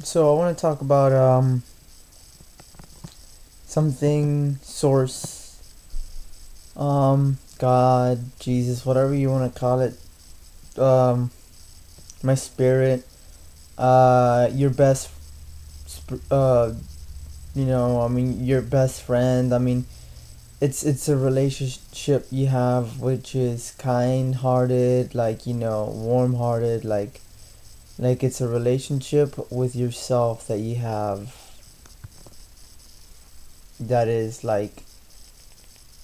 So I want to talk about something, source, God, Jesus, whatever you want to call it. Um, my spirit, your best, I mean, your best friend. I mean, it's a relationship you have which is kind-hearted, like warm-hearted, like it's a relationship with yourself that you have that is like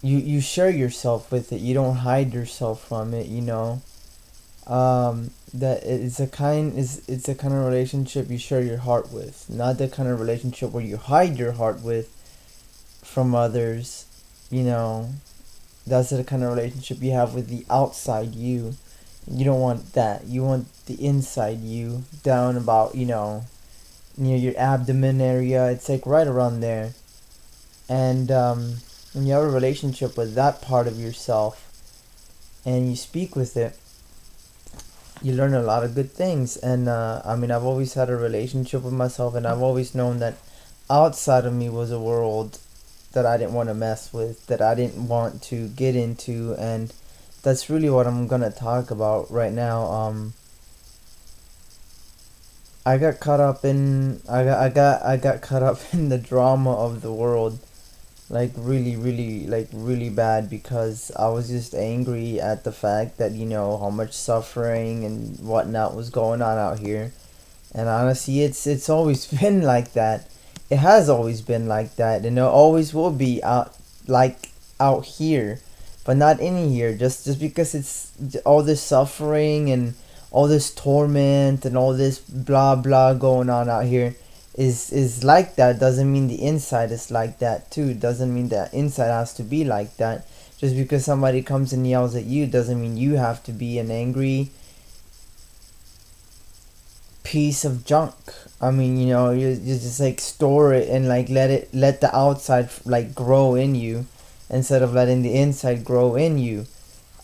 you share yourself with it. You don't hide yourself from it. That it's a kind of relationship you share your heart with, not the kind of relationship where you hide your heart with from others. you know that's the kind of relationship you have with the outside you. You don't want that. You want the inside you, down about near your abdomen area. It's like right around there. And when you have a relationship with that part of yourself and you speak with it, you learn a lot of good things. And I mean, I've always had a relationship with myself, and I've always known that outside of me was a world that I didn't want to mess with, that I didn't want to get into. And that's really what I'm gonna talk about right now. I got caught up in the drama of the world, like really bad, because I was just angry at the fact that how much suffering and whatnot was going on out here. And honestly, it's always been like that. It has always been like that, and it always will be out here, but not in here. Just because it's all this suffering and all this torment and all this blah blah going on out here is like that, doesn't mean the inside is like that too. Doesn't mean that inside has to be like that. Just because somebody comes and yells at you doesn't mean you have to be an angry piece of junk. I mean, you just like store it and like let the outside like grow in you instead of letting the inside grow in you.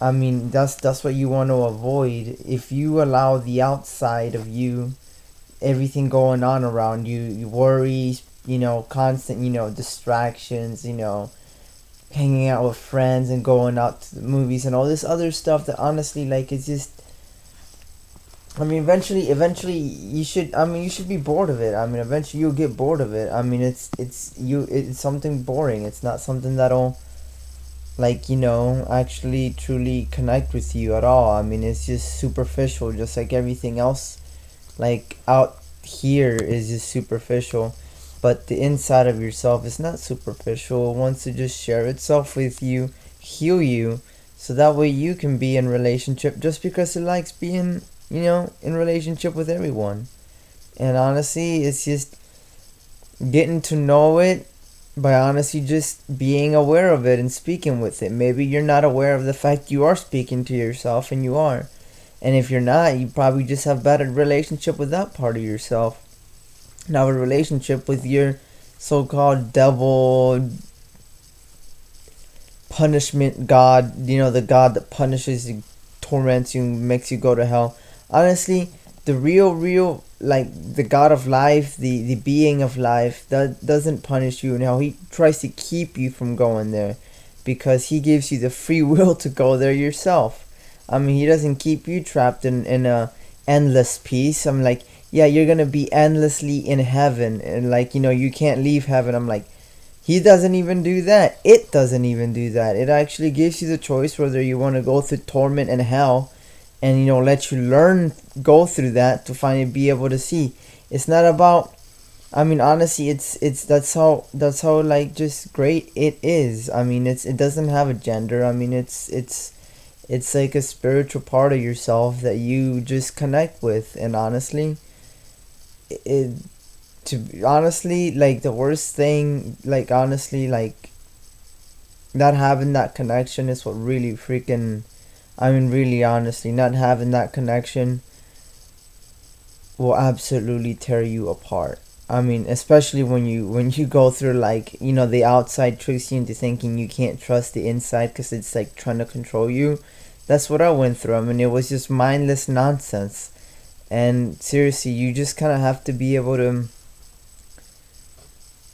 I mean, that's what you want to avoid. If you allow the outside of you, everything going on around you, you worries, constant, distractions, hanging out with friends and going out to the movies and all this other stuff that honestly, like, it's just, I mean, eventually you should be bored of it. I mean, eventually you'll get bored of it. I mean, it's something boring. It's not something that'll, like, actually truly connect with you at all. I mean, it's just superficial, just like everything else, like out here is just superficial. But the inside of yourself is not superficial. It wants to just share itself with you, heal you, so that way you can be in relationship, just because it likes being, in relationship with everyone. And honestly, it's just getting to know it by honestly just being aware of it and speaking with it. Maybe you're not aware of the fact you are speaking to yourself, and you are. And if you're not, you probably just have better relationship with that part of yourself. Now, a relationship with your so-called devil, punishment god, the god that punishes you, torments you, makes you go to hell. Honestly, the real, like, the god of life, the being of life, that doesn't punish you in hell. He tries to keep you from going there, because he gives you the free will to go there yourself. I mean, he doesn't keep you trapped in a endless peace. I'm like, yeah, you're gonna be endlessly in heaven, and like, you can't leave heaven. I'm like, he doesn't even do that. It doesn't even do that. It actually gives you the choice whether you want to go through torment and hell, and let you learn, go through that to finally be able to see. It's not about. I mean, honestly, it's that's how like just great it is. I mean, it doesn't have a gender. I mean, it's like a spiritual part of yourself that you just connect with. And honestly, it to be honestly, like, the worst thing, like, honestly, like, not having that connection is what really freaking, I mean, really, honestly, not having that connection will absolutely tear you apart. I mean, especially when you go through, like, the outside tricks you into thinking you can't trust the inside because it's like trying to control you. That's what I went through. I mean, it was just mindless nonsense. And seriously, you just kind of have to be able to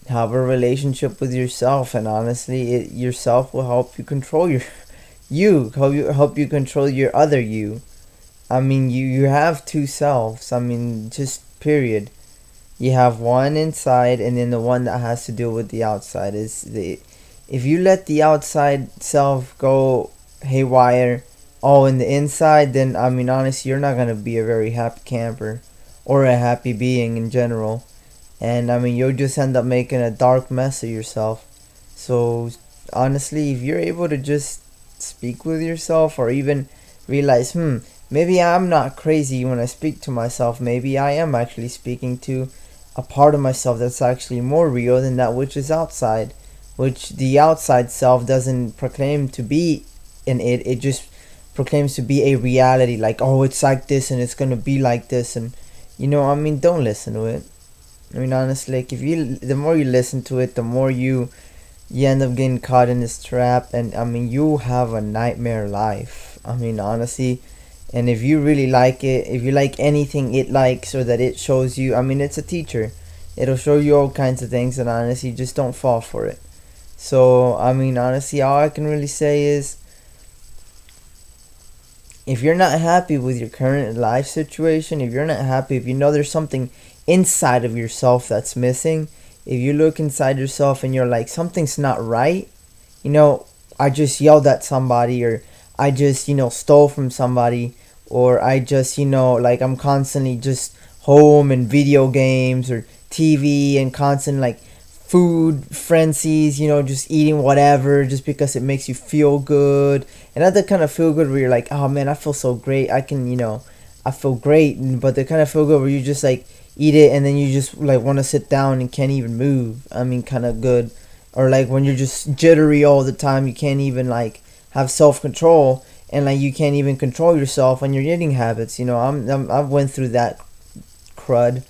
have a relationship with yourself, and honestly, yourself will help you control help you control your other you. I mean, you have two selves. I mean, just period. You have one inside, and then the one that has to deal with the outside. Is the If you let the outside self go haywire, all in the inside, then I mean, honestly, you're not gonna be a very happy camper, or a happy being in general. And I mean, you'll just end up making a dark mess of yourself. So honestly, if you're able to just speak with yourself, or even realize, maybe I'm not crazy when I speak to myself, maybe I am actually speaking to a part of myself that's actually more real than that which is outside, which the outside self doesn't proclaim to be in it just proclaims to be a reality, like, oh, it's like this and it's gonna be like this. And I mean, don't listen to it. I mean, honestly, like, the more you listen to it, the more you end up getting caught in this trap. And I mean, you have a nightmare life, I mean, honestly. And if you really like it, if you like anything it likes, or that it shows you, I mean, it's a teacher, it'll show you all kinds of things. And honestly, just don't fall for it. So I mean, honestly, all I can really say is, if you're not happy with your current life situation, if you're not happy, if you know there's something inside of yourself that's missing, if you look inside yourself and you're like, something's not right, I just yelled at somebody, or I just, stole from somebody, or I just, like, I'm constantly just home and video games or TV and constant, like, food frenzies, just eating whatever just because it makes you feel good. And not the kind of feel good where you're like, oh man, I feel so great, I can, I feel great. But the kind of feel good where you just like eat it and then you just like want to sit down and can't even move. I mean, kind of good. Or like when you're just jittery all the time, you can't even like have self-control, and like you can't even control yourself on your eating habits. I've went through that crud.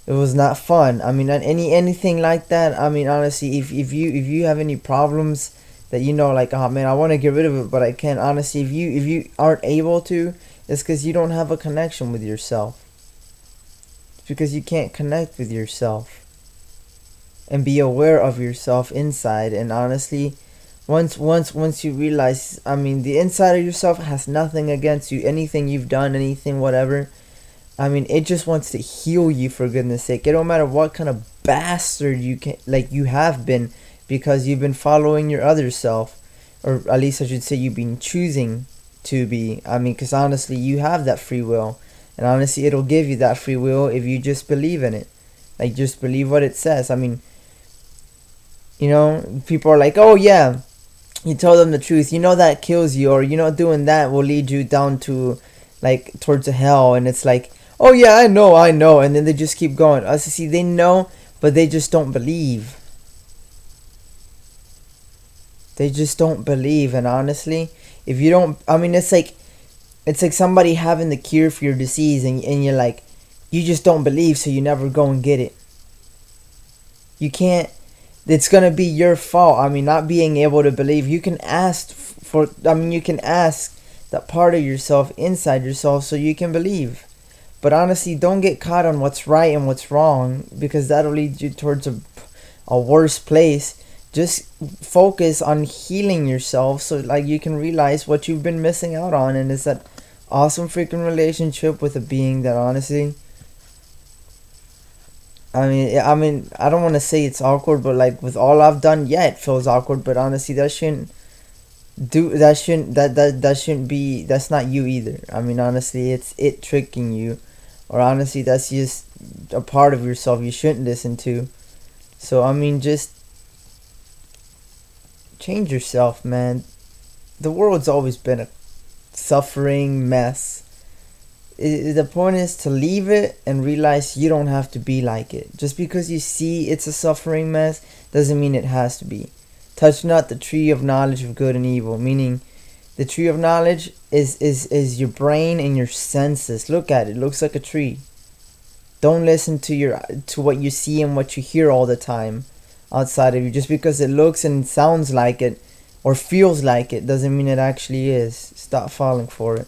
It was not fun. I mean, anything like that. I mean, honestly, if you have any problems that like, oh man, I want to get rid of it, but I can't. Honestly, if you aren't able to, it's because you don't have a connection with yourself. It's because you can't connect with yourself and be aware of yourself inside. And honestly, once you realize, I mean, the inside of yourself has nothing against you. Anything you've done, anything, whatever. I mean, it just wants to heal you, for goodness sake. It don't matter what kind of bastard you have been, because you've been following your other self, or at least I should say you've been choosing to be. I mean, because honestly, you have that free will, and honestly, it'll give you that free will if you just believe in it. Like, just believe what it says. I mean, people are like, oh yeah, you told them the truth. That kills you, or doing that will lead you down to, like, towards a hell. And it's like, oh yeah, I know, and then they just keep going. See, they know, but they just don't believe. They just don't believe. And honestly, if you don't, I mean, it's like somebody having the cure for your disease, and you're like, you just don't believe, so you never go and get it. You can't. It's gonna be your fault. I mean, not being able to believe. You can ask you can ask that part of yourself inside yourself so you can believe. But honestly, don't get caught on what's right and what's wrong, because that'll lead you towards a worse place. Just focus on healing yourself, so like you can realize what you've been missing out on, and it's that awesome freaking relationship with a being that, honestly, I mean, I don't want to say it's awkward, but like with all I've done, yeah, it feels awkward. But honestly, that shouldn't be, that's not you either. I mean, honestly, it's it tricking you, or honestly, that's just a part of yourself you shouldn't listen to. So I mean, just change yourself, man. The world's always been a suffering mess. The point is to leave it and realize you don't have to be like it. Just because you see it's a suffering mess doesn't mean it has to be. Touch not the tree of knowledge of good and evil, meaning the tree of knowledge is your brain and your senses. Look at it. It looks like a tree. Don't listen to what you see and what you hear all the time outside of you. Just because it looks and sounds like it or feels like it doesn't mean it actually is. Stop falling for it.